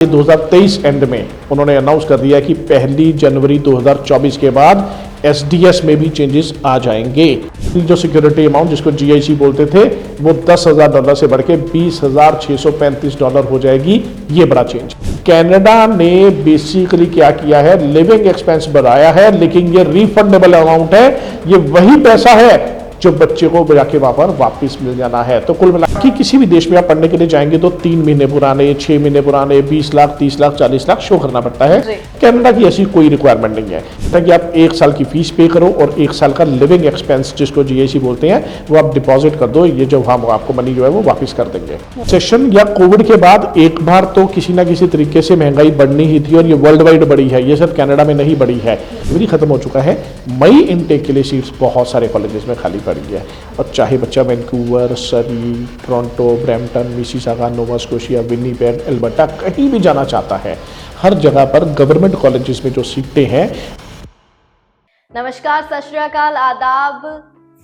2023 and में उन्होंने announce कर दिया कि 1 जनवरी 2024 के बाद एसडीएस में भी चेंजेस आ जाएंगे। जो सिक्योरिटी अमाउंट जिसको जीआईसी बोलते थे वो $10,000 से बढ़ के $20,635 हो जाएगी। ये बड़ा चेंज। कनाडा ने बेसिकली क्या किया है, लिविंग एक्सपेंस बढ़ाया है, लेकिन ये रिफंडेबल अमाउंट है। ये वही पैसा है जो बच्चे को जाके वहां पर वापस मिल जाना है। तो कुल मिला के किसी भी देश में आप पढ़ने के लिए जाएंगे तो 3 महीने पुराने, 6 महीने पुराने, 20 लाख, 30 लाख, 40 लाख शो करना पड़ता है। कनाडा की ऐसी कोई रिक्वायरमेंट नहीं है ताकि आप 1 साल की फीस पे करो और 1 साल का लिविंग एक्सपेंस जिसको जीआईसी बोलते हैं वो आप डिपॉजिट कर दो। ये जो हम आपको मनी जो है वो वापस कर देंगे। सेशन या कोविड के बाद एक बार तो किसी ना किसी तरीके से महंगाई बढ़नी ही थी और ये वर्ल्ड वाइड बढ़ी है, ये सिर्फ कनाडा में नहीं बढ़ी है। भी खत्म हो चुका है। मई इनटेक के लिए सीट्स बहुत सारे कॉलेजेस में खाली पड़ी है और चाहे बच्चा वैंकूवर, सरी, Toronto, Brampton, Mississauga, Nova Scotia, Winnipeg, Alberta कहीं भी जाना चाहता है, हर जगह पर गवर्नमेंट कॉलेजेस में जो सीटें हैं। नमस्कार, सत श्री अकाल, आदाब,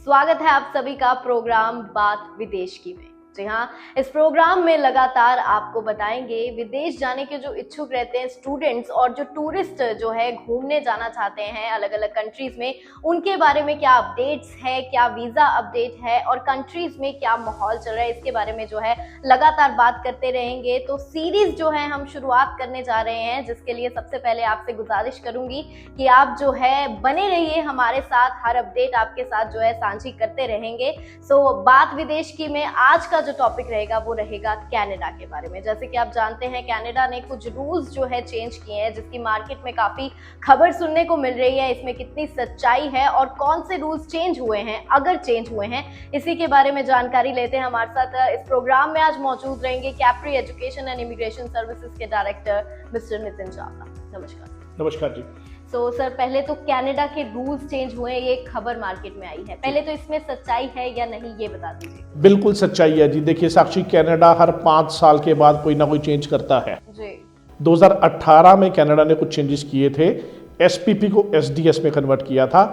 स्वागत है आप सभी का प्रोग्राम बात विदेश की में। जी हाँ, इस प्रोग्राम में लगातार आपको बताएंगे विदेश जाने के जो इच्छुक रहते हैं स्टूडेंट्स और जो टूरिस्ट जो है घूमने जाना चाहते हैं अलग अलग कंट्रीज में, उनके बारे में क्या अपडेट्स है, क्या वीजा अपडेट है और कंट्रीज में क्या माहौल चल रहा है, इसके बारे में जो है लगातार बात करते रहेंगे। तो सीरीज जो है हम शुरुआत करने जा रहे हैं, जिसके लिए सबसे पहले आपसे गुजारिश करूंगी कि आप जो है बने रहिए हमारे साथ, हर अपडेट आपके साथ जो है साझी करते रहेंगे। सो बात विदेश की में आज का जो टॉपिक रहेगा वो रहेगा कनाडा के बारे में। जैसे कि आप जानते हैं कनाडा ने कुछ रूल्स जो है चेंज किए हैं, जिसकी मार्केट में काफी खबर सुनने को मिल रही है। इसमें कितनी सच्चाई है और कौन से रूल्स चेंज हुए हैं, अगर चेंज हुए हैं, इसी के बारे में जानकारी लेते हैं। हमारे साथ इस प्रोग्राम में आज मौजूद रहेंगे Capri education and immigration services के डायरेक्टर मिस्टर नितिन चावला। नमस्कार। नमस्कार जी। तो सर, पहले तो कनाडा के रूल्स चेंज हुए, ये खबर मार्केट में आई है, पहले तो इसमें सच्चाई है या नहीं ये बता दीजिए। बिल्कुल सच्चाई है जी। देखिए साक्षी, कनाडा हर 5 साल के बाद कोई ना कोई चेंज करता है जी। 2018 में कनाडा ने कुछ चेंजेस किए थे, एसपीपी को एसडीएस में कन्वर्ट किया था।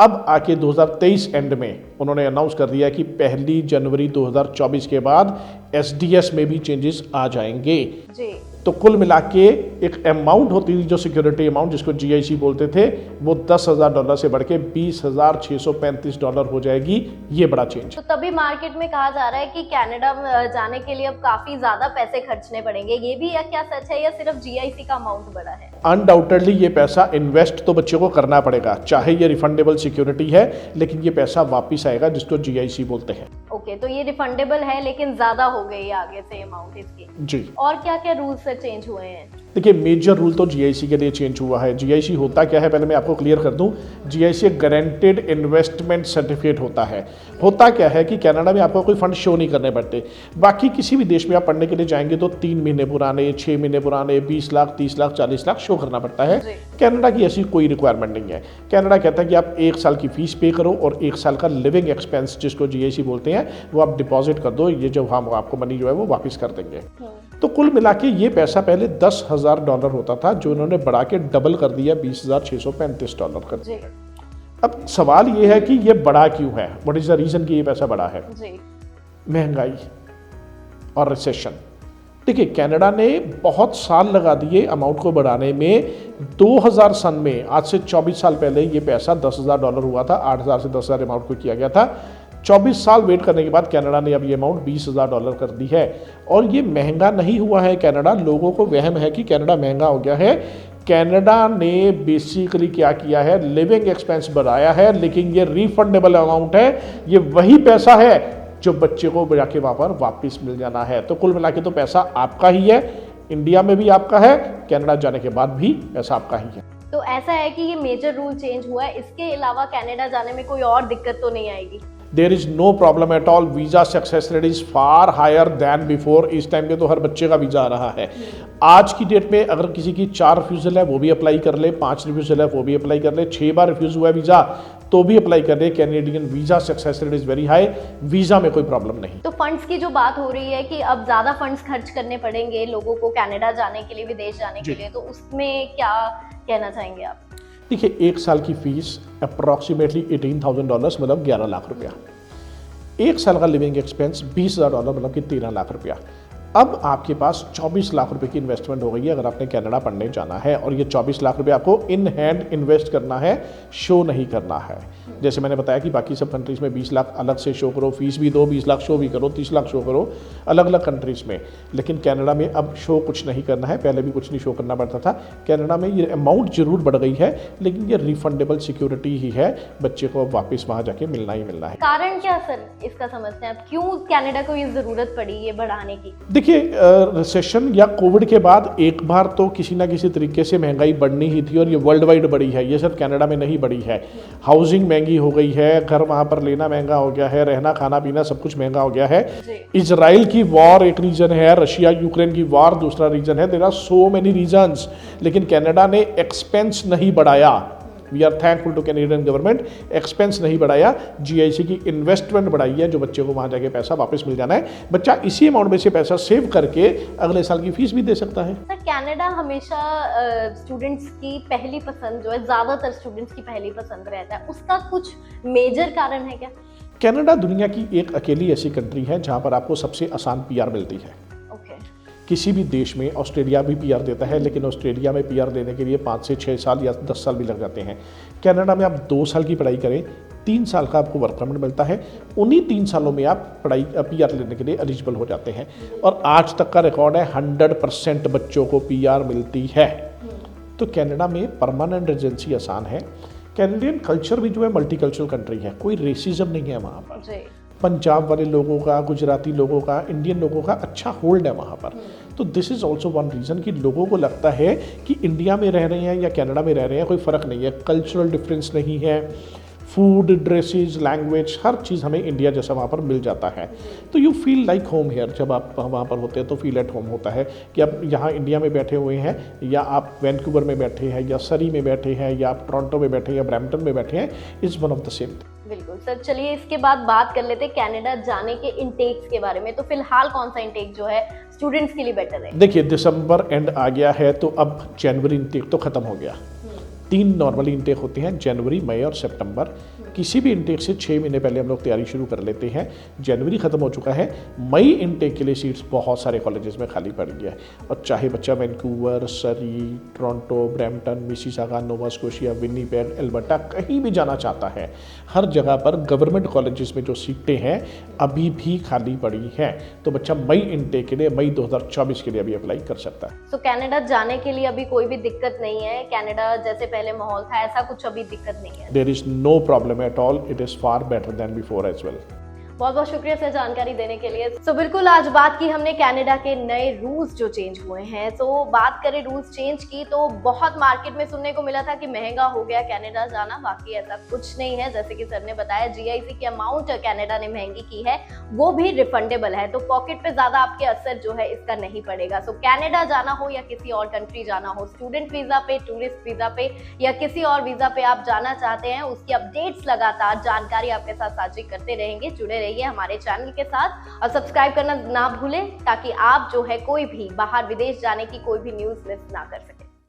अब आके 2023 एंड में उन्होंने अनाउंस कर दिया कि 1 जनवरी 2024 के बाद एसडीएस में भी चेंजेस आ जाएंगे जी। तो कुल मिला के एक अमाउंट होती थी जो सिक्योरिटी अमाउंट जिसको जीआईसी बोलते थे वो $10,000 से बढ़ के $20,635 हो जाएगी। ये बड़ा चेंज। तो तभी मार्केट में कहा जा रहा है कि कनाडा जाने के लिए अब काफी ज्यादा पैसे खर्चने पड़ेंगे, ये भी या क्या सच है या सिर्फ जीआईसी का अमाउंट बढ़ा है? अनडाउटेडली ये पैसा इन्वेस्ट तो बच्चे को करना पड़ेगा, चाहे ये रिफंडेबल सिक्योरिटी है, लेकिन ये पैसा वापिस आएगा जिसको जीआईसी बोलते हैं। ओके, तो ये रिफंडेबल है लेकिन ज्यादा हो गई आगे से अमाउंट इसकी जी। और क्या क्या रूल्स चेंज हुए हैं? देखिए, मेजर रूल तो जीआईसी के लिए चेंज हुआ है। जीआईसी होता क्या है, पहले मैं आपको क्लियर कर दूं। जीआईसी एक गारंटेड इन्वेस्टमेंट सर्टिफिकेट होता है। होता क्या है कि कनाडा में आपको कोई फंड शो नहीं करने पड़ते। बाकी किसी भी देश में आप पढ़ने के लिए जाएंगे तो 3 महीने पुराने, 6 महीने पुराने, 20 लाख, 30 लाख, 40 लाख शो करना पड़ता है। कनाडा की ऐसी कोई रिक्वायरमेंट नहीं है। कनाडा कहता है कि आप 1 साल की फीस पे करो और 1 साल का लिविंग एक्सपेंस जिसको जीआईसी बोलते हैं वो आप डिपॉजिट कर दो। ये जो हम आपको मनी जो है वो वापस कर देंगे। तो कुल मिला के ये पैसा पहले $10,000 होता था, जो उन्होंने बढ़ा के डबल कर दिया, $20,635 कर दिया। अब सवाल ये है कि ये बढ़ा क्यों है, व्हाट इज द रीजन कि ये पैसा बढ़ा है? महंगाई और रिसेशन। देखिए, कनाडा ने बहुत साल लगा दिए अमाउंट को बढ़ाने में। 2000 सन में, आज से 24 साल पहले ये पैसा $10,000 हुआ था, 8,000 से 10,000 अमाउंट को किया गया था। 24 साल वेट करने के बाद कनाडा ने अब ये अमाउंट $20,000 कर दी है। और ये महंगा नहीं हुआ है कनाडा। लोगों को वहम है कि कनाडा महंगा हो गया है। कनाडा ने बेसिकली क्या किया है, लिविंग एक्सपेंस बढ़ाया है, लेकिन ये रिफंडेबल अमाउंट है। ये वही पैसा है जो बच्चे को जाके वहां पर वापस मिल जाना है। तो कुल मिला के तो पैसा आपका ही है, इंडिया में भी आपका है, कनाडा जाने के बाद भी पैसा आपका ही है। तो ऐसा है कि ये मेजर रूल चेंज हुआ है, इसके अलावा कनाडा जाने में कोई और दिक्कत तो नहीं आएगी? There is no problem at all. Visa success rate is far higher than before. इस टाइम पे तो हर बच्चे का वीजा आ रहा है। आज की डेट में अगर किसी की 4 रिफ्यूजल है वो भी अप्लाई कर ले, 5 रिफ्यूजल है वो भी अप्लाई कर ले, 6 बार रिफ्यूज हुआ है वीजा तो भी अप्लाई कर ले। Canadian visa success rate is very high. Visa में कोई प्रॉब्लम नहीं। तो फंड्स की जो बात हो रही है कि अब ज्यादा फंड्स खर्च करने पड़ेंगे लोगों को कनाडा जाने के लिए, विदेश जाने के लिए, तो उसमें क्या कहना चाहेंगे आप? देखिए, 1 साल की फीस अप्रॉक्सीमेटली $18,000 मतलब 11 लाख रुपया। 1 साल का लिविंग एक्सपेंस $20,000 मतलब कि 13 लाख रुपया। अब आपके पास 24 लाख रुपए की इन्वेस्टमेंट हो गई है अगर आपने कनाडा पढ़ने जाना है, और ये 24 लाख रुपए आपको इन हैंड इन्वेस्ट करना है, शो नहीं करना है। जैसे मैंने बताया कि बाकी सब कंट्रीज़ में 20 लाख अलग से शो करो, फीस भी दो, 20 लाख शो भी करो, 30 लाख शो करो, अलग अलग कंट्रीज़ में। लेकिन कनाडा में अब शो कुछ नहीं करना है, पहले भी कुछ नहीं शो करना पड़ता था। कनाडा में ये अमाउंट जरूर बढ़ गई है, लेकिन ये रिफंडेबल सिक्योरिटी ही है, बच्चे को अब वापस वहाँ जाके मिलना ही मिलना है। कारण क्या सर इसका समझते हैं आप, क्यों कनाडा को ये जरूरत पड़ी ये बढ़ाने की? देखिए, रिसेशन या कोविड के बाद एक बार तो किसी ना किसी तरीके से महंगाई बढ़नी ही थी, और ये वर्ल्ड वाइड बढ़ी है, ये सिर्फ कनाडा में नहीं बढ़ी है। हाउसिंग महंगी हो गई है, घर वहाँ पर लेना महंगा हो गया है, रहना खाना पीना सब कुछ महंगा हो गया है। इजराइल की वॉर एक रीजन है, रशिया यूक्रेन की वॉर दूसरा रीजन है, there are so many reasons. लेकिन कनाडा ने एक्सपेंस नहीं बढ़ाया। We are thankful to Canadian government, expense नहीं बढ़ाया, जीआईसी की इन्वेस्टमेंट बढ़ाई है, जो बच्चे को वहाँ जाके पैसा वापस मिल जाना है। बच्चा इसी अमाउंट में से पैसा सेव करके अगले साल की फीस भी दे सकता है। सर कनाडा हमेशा स्टूडेंट्स की पहली पसंद जो है, ज़्यादातर स्टूडेंट्स की पहली पसंद रहता है, उसका कुछ मेजर कारण है क्या? कनाडा दुनिया की एक अकेली ऐसी कंट्री है जहाँ पर आपको सबसे आसान पीआर मिलती है। किसी भी देश में, ऑस्ट्रेलिया भी पीआर देता है, लेकिन ऑस्ट्रेलिया में पीआर देने के लिए 5 से 6 साल या 10 साल भी लग जाते हैं। कनाडा में आप 2 साल की पढ़ाई करें, 3 साल का आपको वर्क परमिट मिलता है, उन्हीं 3 सालों में आप पीआर लेने के लिए एलिजिबल हो जाते हैं। और आज तक का रिकॉर्ड है 100% बच्चों को पीआर मिलती है। तो कनाडा में परमानेंट रेजिडेंसी आसान है। कैनेडियन कल्चर भी जो है मल्टीकल्चरल कंट्री है, कोई रेसिज्म नहीं है वहाँ पर। पंजाब वाले लोगों का, गुजराती लोगों का, इंडियन लोगों का अच्छा होल्ड है वहाँ पर। तो this is also one reason कि लोगों को लगता है कि इंडिया में रह रहे हैं या कनाडा में रह रहे हैं कोई फ़र्क नहीं है, कल्चरल डिफरेंस नहीं है, फूड, ड्रेसेस, लैंग्वेज, हर चीज़ हमें इंडिया जैसा वहाँ पर मिल जाता है। तो you feel like home here. जब आप वहाँ पर होते हैं तो फील एट होम होता है कि आप यहाँ इंडिया में बैठे हुए हैं, या आप वैंकूवर में बैठे हैं, या सरी में बैठे हैं, या आप टोरंटो में बैठे हैं, या ब्रैम्पटन में बैठे हैं, is one of the same. बिल्कुल सर, चलिए इसके बाद बात कर लेते हैं कनाडा जाने के इंटेक्स के बारे में। तो फिलहाल कौन सा इंटेक जो है स्टूडेंट्स के लिए बेटर है? देखिए, दिसंबर एंड आ गया है, तो अब जनवरी इंटेक तो ख़त्म हो गया। 3 नॉर्मली इंटेक होते हैं, जनवरी, मई और सितंबर। किसी भी इंटेक से 6 महीने पहले हम लोग तैयारी शुरू कर लेते हैं। जनवरी ख़त्म हो चुका है, मई इंटेक के लिए सीट्स बहुत सारे कॉलेजेस में खाली पड़ गई है। और चाहे बच्चा वैंकूवर, सरी, Toronto, Brampton, Mississauga, Nova Scotia, Winnipeg, Alberta कहीं भी जाना चाहता है, हर जगह पर गवर्नमेंट कॉलेजेस में जो सीटें हैं अभी भी खाली पड़ी हैं। तो बच्चा मई इंटेक के लिए, मई 2024 के लिए अभी अप्लाई कर सकता है। तो कनाडा जाने के लिए अभी कोई भी दिक्कत नहीं है? कनाडा जैसे पहले माहौल था ऐसा कुछ अभी दिक्कत नहीं है? There is no problem at all, it is far better than before as well. बहुत बहुत शुक्रिया सर जानकारी देने के लिए। तो बिल्कुल आज बात की हमने कनाडा के नए रूल्स जो चेंज हुए हैं। तो बात करें रूल्स चेंज की, तो बहुत मार्केट में सुनने को मिला था कि महंगा हो गया कनाडा जाना, बाकी ऐसा कुछ नहीं है। जैसे कि सर ने बताया, जीआईसी की अमाउंट कनाडा ने महंगी की है, वो भी रिफंडेबल है, तो पॉकेट पे ज्यादा आपके असर जो है इसका नहीं पड़ेगा। सो कनाडा जाना हो या किसी और कंट्री जाना हो, स्टूडेंट वीजा पे, टूरिस्ट वीजा पे या किसी और वीजा पे आप जाना चाहते हैं, उसकी अपडेट्स लगातार जानकारी आपके साथ साझी करते रहेंगे। जुड़े रहिए हमारे चैनल के साथ और सब्सक्राइब करना ना भूलें, ताकि आप जो है कोई भी बाहर विदेश जाने की कोई भी न्यूज़ मिस ना कर सकें।